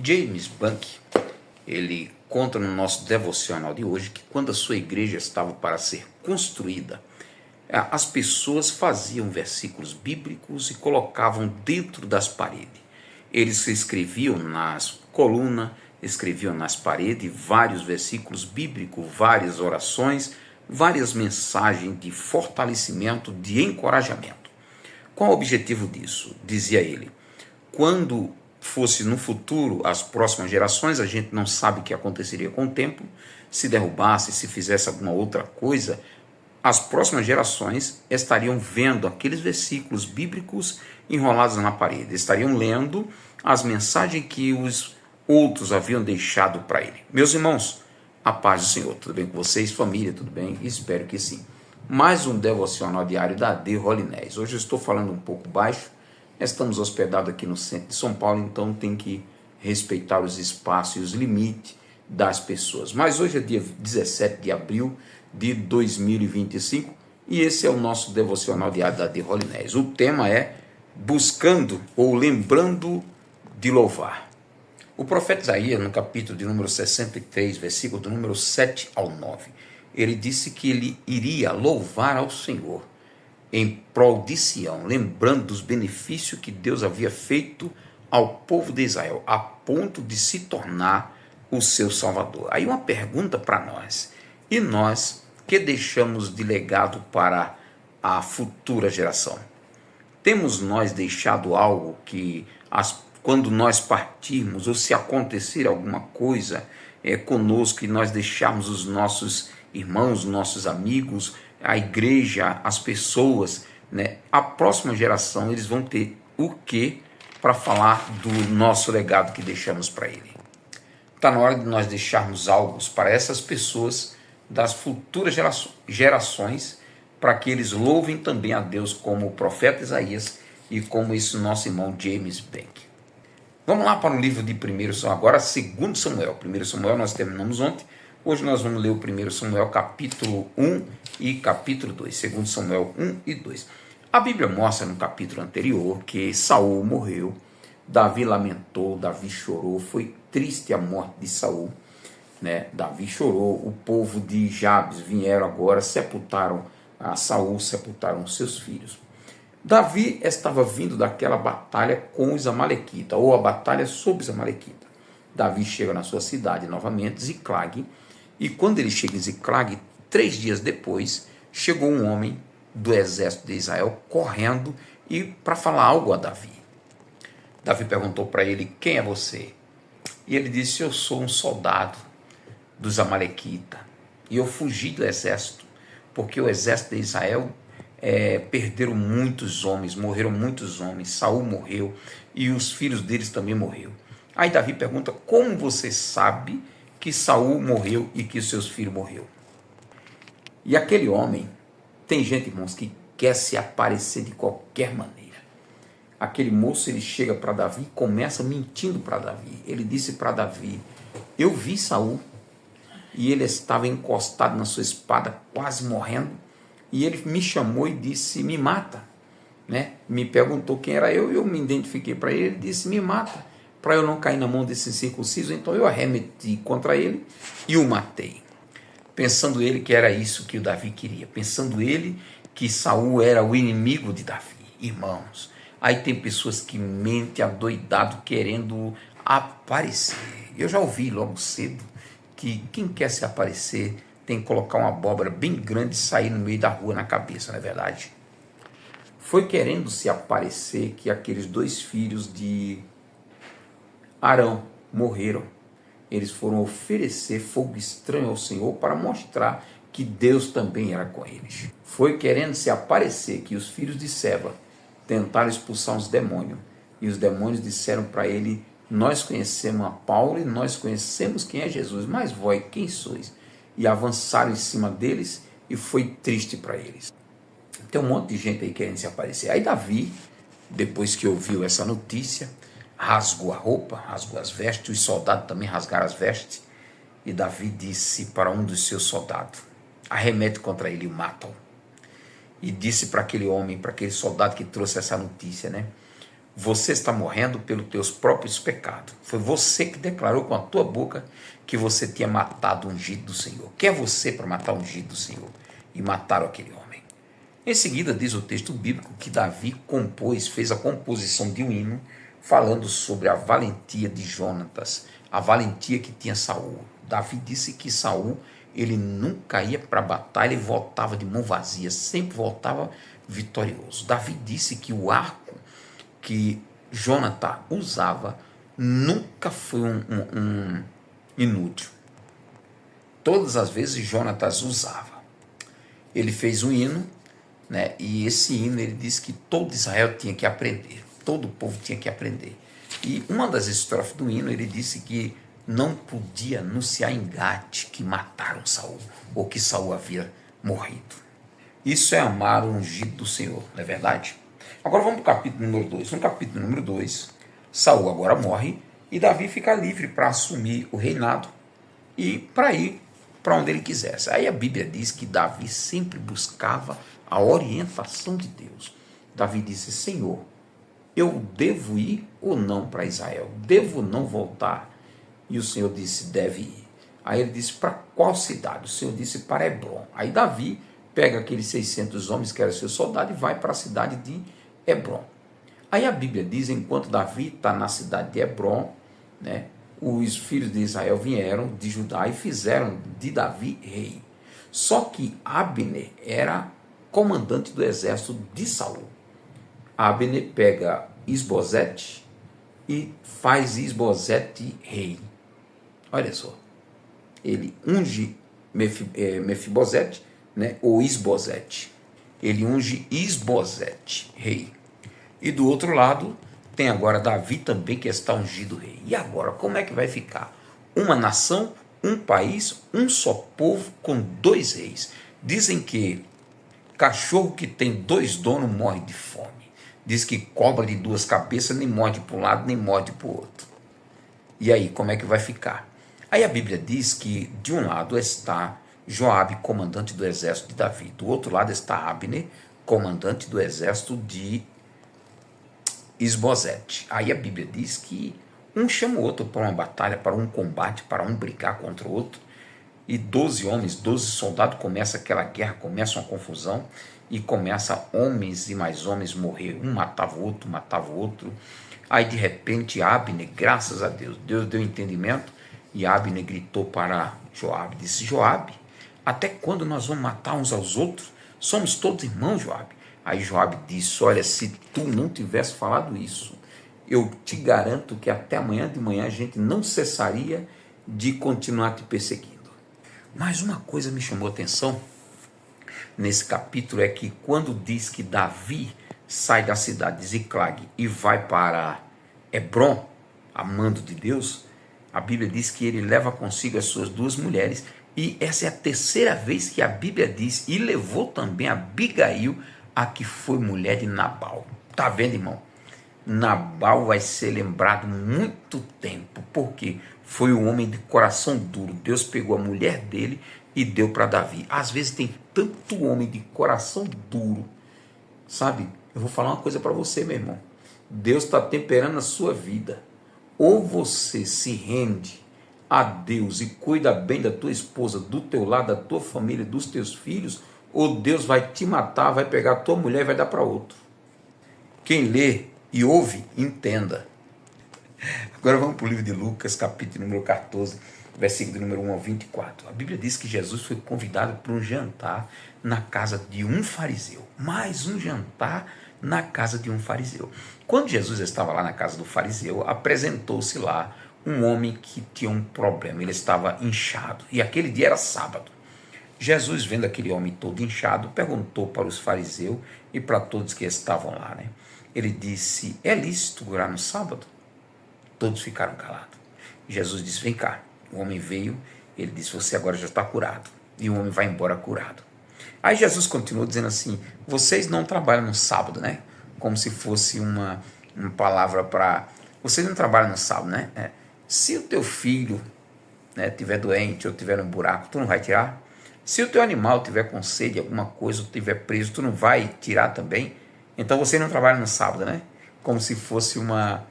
James Bank, ele conta no nosso devocional de hoje que quando a sua igreja estava para ser construída, as pessoas faziam versículos bíblicos e colocavam dentro das paredes. Eles escreviam nas colunas, escreviam nas paredes vários versículos bíblicos, várias orações, várias mensagens de fortalecimento, de encorajamento. Qual o objetivo disso? Dizia ele, quando fosse no futuro, as próximas gerações, a gente não sabe o que aconteceria com o templo, se derrubasse, se fizesse alguma outra coisa, as próximas gerações estariam vendo aqueles versículos bíblicos enrolados na parede, estariam lendo as mensagens que os outros haviam deixado para ele. Meus irmãos, a paz do Senhor, tudo bem com vocês? Família, tudo bem? Espero que sim. Mais um devocional diário da AD Rolinés. Hoje eu estou falando um pouco baixo, estamos hospedados aqui no centro de São Paulo, então tem que respeitar os espaços e os limites das pessoas. Mas hoje é dia 17 de abril de 2025 e esse é o nosso devocional diário da AD Rolinés. O tema é buscando ou lembrando de louvar. O profeta Isaías, no capítulo de número 63, versículo do número 7 ao 9, ele disse que ele iria louvar ao Senhor em prol de Sião, lembrando dos benefícios que Deus havia feito ao povo de Israel, a ponto de se tornar o seu Salvador. Aí uma pergunta para nós, e nós que deixamos de legado para a futura geração? Temos nós deixado algo que, quando nós partirmos, ou se acontecer alguma coisa conosco, e nós deixarmos os nossos irmãos, nossos amigos, a igreja, as pessoas, a próxima geração, eles vão ter o que para falar do nosso legado que deixamos para ele. Está na hora de nós deixarmos algo para essas pessoas das futuras gerações, para que eles louvem também a Deus como o profeta Isaías e como esse nosso irmão James Bank. Vamos lá para o livro de 1 Samuel, agora 2 Samuel. 1 Samuel nós terminamos ontem. Hoje nós vamos ler o 1 Samuel capítulo 1 e capítulo 2, 2 Samuel 1 e 2. A Bíblia mostra no capítulo anterior que Saul morreu, Davi lamentou, Davi chorou, foi triste a morte de Saul, Davi chorou, o povo de Jabes vieram agora, sepultaram a Saul, sepultaram seus filhos. Davi estava vindo daquela batalha com os amalequitas, ou a batalha sobre os amalequitas. Davi chega na sua cidade novamente, Ziclag, e quando ele chega em Ziclag, 3 dias depois, chegou um homem do exército de Israel correndo e para falar algo a Davi. Davi perguntou para ele, quem é você? E ele disse, eu sou um soldado dos amalequitas e eu fugi do exército, porque o exército de Israel perderam muitos homens, morreram muitos homens, Saul morreu e os filhos deles também morreram. Aí Davi pergunta, como você sabe que Saul morreu e que seus filhos morreram? E aquele homem, tem gente, irmãos, que quer se aparecer de qualquer maneira. Aquele moço, ele chega para Davi e começa mentindo para Davi. Ele disse para Davi, eu vi Saul e ele estava encostado na sua espada, quase morrendo, e ele me chamou e disse, me mata, me perguntou quem era eu me identifiquei para ele, disse, me mata, para eu não cair na mão desse incircunciso. Então eu arremeti contra ele e o matei, pensando ele que era isso que o Davi queria, pensando ele que Saul era o inimigo de Davi. Irmãos, aí tem pessoas que mentem adoidado querendo aparecer. Eu já ouvi logo cedo que quem quer se aparecer tem que colocar uma abóbora bem grande e sair no meio da rua na cabeça, não é verdade? Foi querendo se aparecer que aqueles 2 filhos de Arão morreram. Eles foram oferecer fogo estranho ao Senhor para mostrar que Deus também era com eles. Foi querendo se aparecer que os filhos de Seva tentaram expulsar os demônios. E os demônios disseram para ele, nós conhecemos a Paulo e nós conhecemos quem é Jesus, mas vós quem sois? E avançaram em cima deles e foi triste para eles. Tem um monte de gente aí querendo se aparecer. Aí Davi, depois que ouviu essa notícia, rasgou a roupa, rasgou as vestes, os soldados também rasgaram as vestes, e Davi disse para um dos seus soldados, arremete contra ele e mata-o. E disse para aquele homem, para aquele soldado que trouxe essa notícia, Você está morrendo pelos teus próprios pecados. Foi você que declarou com a tua boca que você tinha matado o ungido do Senhor. Quem é você para matar o ungido do Senhor? E mataram aquele homem. Em seguida, diz o texto bíblico que Davi fez a composição de um hino falando sobre a valentia de Jonatas, a valentia que tinha Saul. Davi disse que Saul, ele nunca ia para a batalha e voltava de mão vazia, sempre voltava vitorioso. Davi disse que o arco que Jonatas usava nunca foi um inútil. Todas as vezes Jonatas usava. Ele fez um hino, né? E esse hino ele disse que todo Israel tinha que aprender, todo o povo tinha que aprender. E uma das estrofes do hino ele disse que não podia anunciar em Gate que mataram Saul ou que Saul havia morrido. Isso é amar o ungido do Senhor, não é verdade? Agora vamos para o capítulo número 2. No capítulo número 2, Saul agora morre e Davi fica livre para assumir o reinado e para ir para onde ele quisesse. Aí a Bíblia diz que Davi sempre buscava a orientação de Deus. Davi disse: Senhor, eu devo ir ou não para Israel? Devo não voltar? E o Senhor disse: deve ir. Aí ele disse: para qual cidade? O Senhor disse: para Hebron. Aí Davi pega aqueles 600 homens que eram seus soldados e vai para a cidade de Hebron. Aí a Bíblia diz, enquanto Davi está na cidade de Hebron, né, os filhos de Israel vieram de Judá e fizeram de Davi rei. Só que Abner era comandante do exército de Saul. Abner pega Isbosete e faz Isbosete rei. Olha só, ele unge Mefibosete, né, ou Isbosete. Ele unge Isbosete rei. E do outro lado tem agora Davi também, que está ungido rei. E agora, como é que vai ficar? Uma nação, um país, um só povo com dois reis. Dizem que cachorro que tem dois donos morre de fome. Diz que cobra de duas cabeças nem morde para um lado, nem morde para o outro. E aí, como é que vai ficar? Aí a Bíblia diz que de um lado está Joabe, comandante do exército de Davi. Do outro lado está Abner, comandante do exército de Isbosete. Aí a Bíblia diz que um chama o outro para uma batalha, para um combate, para um brigar contra o outro. E 12 homens, 12 soldados, começa aquela guerra, começa uma confusão e começa homens e mais homens morrer. Um matava o outro, matava o outro. Aí de repente Abner, graças a Deus, Deus deu entendimento e Abner gritou para Joabe, disse: Joabe, até quando nós vamos matar uns aos outros? Somos todos irmãos, Joabe. Aí Joabe disse: olha, se tu não tivesse falado isso, eu te garanto que até amanhã de manhã a gente não cessaria de continuar te perseguindo. Mas uma coisa me chamou a atenção nesse capítulo é que quando diz que Davi sai da cidade de Ziclag e vai para Hebron, a mando de Deus, a Bíblia diz que ele leva consigo as suas duas mulheres, e essa é a terceira vez que a Bíblia diz, e levou também Abigail, a que foi mulher de Nabal. Tá vendo, irmão? Nabal vai ser lembrado muito tempo, porque foi um homem de coração duro. Deus pegou a mulher dele e deu para Davi. Às vezes tem tanto homem de coração duro, sabe? Eu vou falar uma coisa para você, meu irmão. Deus está temperando a sua vida. Ou você se rende a Deus e cuida bem da tua esposa, do teu lado, da tua família, dos teus filhos, ou Deus vai te matar, vai pegar a tua mulher e vai dar para outro. Quem lê e ouve, entenda. Agora vamos para o livro de Lucas, capítulo número 14, versículo número 1 ao 24. A Bíblia diz que Jesus foi convidado para um jantar na casa de um fariseu. Mais um jantar na casa de um fariseu. Quando Jesus estava lá na casa do fariseu, apresentou-se lá um homem que tinha um problema. Ele estava inchado e aquele dia era sábado. Jesus, vendo aquele homem todo inchado, perguntou para os fariseus e para todos que estavam lá, né? Ele disse: é lícito curar no sábado? Todos ficaram calados. Jesus disse: vem cá. O homem veio, ele disse: você agora já está curado. E o homem vai embora curado. Aí Jesus continuou dizendo assim: vocês não trabalham no sábado, né? Como se fosse uma palavra para... Vocês não trabalham no sábado, né? Se o teu filho, né, tiver doente ou tiver no buraco, tu não vai tirar? Se o teu animal tiver com sede, alguma coisa, ou tiver preso, tu não vai tirar também? Então você não trabalha no sábado, né? como se fosse uma,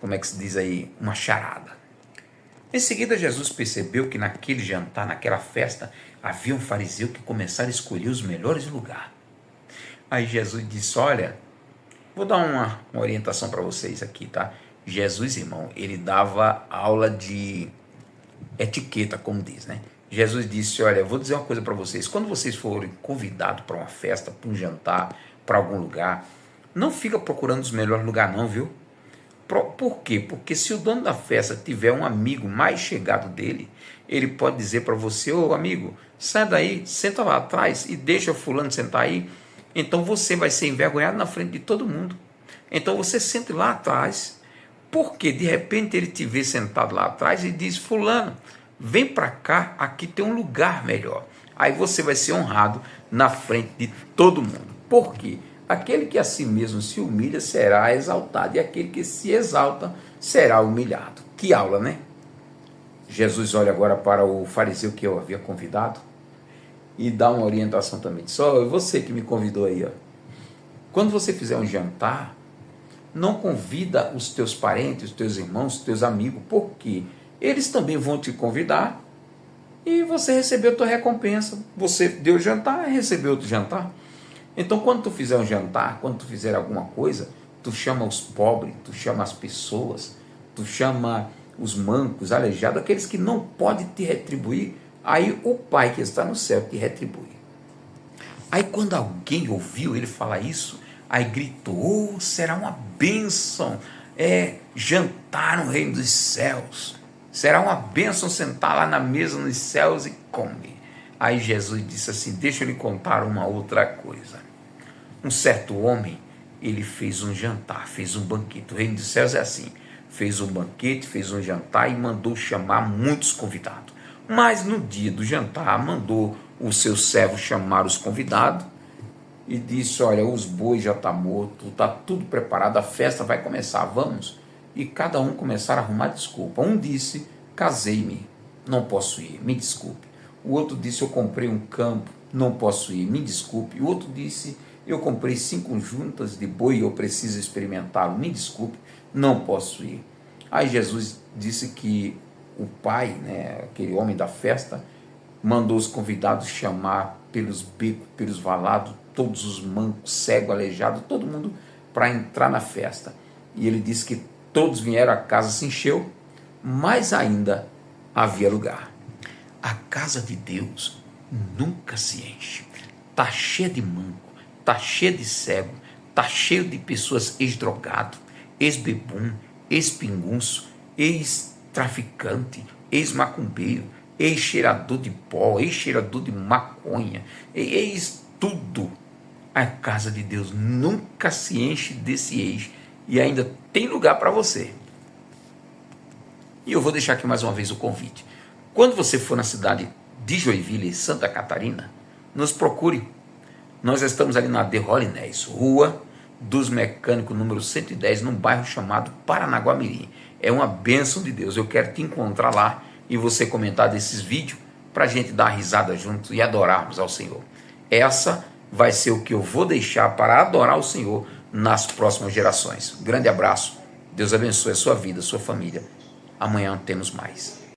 como é que se diz aí, uma charada. Em seguida, Jesus percebeu que naquele jantar, naquela festa, havia um fariseu que começara a escolher os melhores lugares. Aí Jesus disse, olha, vou dar uma orientação para vocês aqui, tá? Jesus, irmão, ele dava aula de etiqueta, como diz, né? Jesus disse, olha, vou dizer uma coisa para vocês, quando vocês forem convidados para uma festa, para um jantar, para algum lugar, não fica procurando os melhores lugares não, viu? Por quê? Porque se o dono da festa tiver um amigo mais chegado dele, ele pode dizer para você, ô amigo, sai daí, senta lá atrás e deixa o fulano sentar aí, então você vai ser envergonhado na frente de todo mundo. Então você sente lá atrás, porque de repente ele te vê sentado lá atrás e diz, fulano, vem para cá, aqui tem um lugar melhor. Aí você vai ser honrado na frente de todo mundo. Por quê? Aquele que a si mesmo se humilha será exaltado, e aquele que se exalta será humilhado. Que aula, né? Jesus olha agora para o fariseu que eu havia convidado e dá uma orientação também. Só você que me convidou aí, ó. Quando você fizer um jantar, não convida os teus parentes, os teus irmãos, os teus amigos, porque eles também vão te convidar e você recebeu a tua recompensa. Você deu jantar e recebeu outro jantar. Então, quando tu fizer um jantar, quando tu fizer alguma coisa, tu chama os pobres, tu chama as pessoas, tu chama os mancos, aleijados, aqueles que não podem te retribuir, aí o Pai que está no céu te retribui. Aí quando alguém ouviu ele falar isso, aí gritou, oh, será uma bênção jantar no reino dos céus, será uma bênção sentar lá na mesa nos céus e comer. Aí Jesus disse assim, deixa eu lhe contar uma outra coisa. Um certo homem, ele fez um jantar, fez um banquete. O reino dos céus é assim, fez um banquete, fez um jantar e mandou chamar muitos convidados. Mas no dia do jantar, mandou o seu servo chamar os convidados e disse, olha, os bois já estão mortos, está tudo preparado, a festa vai começar, vamos. E cada um começaram a arrumar desculpa. Um disse, casei-me, não posso ir, me desculpe. O outro disse, eu comprei um campo, não posso ir, me desculpe. O outro disse, eu comprei 5 juntas de boi, eu preciso experimentá-lo, me desculpe, não posso ir. Aí Jesus disse que o pai, né, aquele homem da festa, mandou os convidados chamar pelos becos, pelos valados, todos os mancos, cegos, aleijados, todo mundo para entrar na festa. E ele disse que todos vieram, a casa se encheu, mas ainda havia lugar. A casa de Deus nunca se enche, está cheia de manco, está cheio de cego, está cheio de pessoas ex-drogado, ex-bebum, ex-pingunço, ex-traficante, ex-macumbeiro, ex-cheirador de pó, ex-cheirador de maconha, ex-tudo. A casa de Deus nunca se enche desse ex e ainda tem lugar para você. E eu vou deixar aqui mais uma vez o convite. Quando você for na cidade de Joinville, Santa Catarina, nos procure. Nós estamos ali na De Rolinés, Rua dos Mecânicos, número 110, num bairro chamado Paranaguamirim. É uma bênção de Deus. Eu quero te encontrar lá e você comentar desses vídeos para a gente dar risada junto e adorarmos ao Senhor. Essa vai ser o que eu vou deixar para adorar o Senhor nas próximas gerações. Grande abraço. Deus abençoe a sua vida, a sua família. Amanhã temos mais.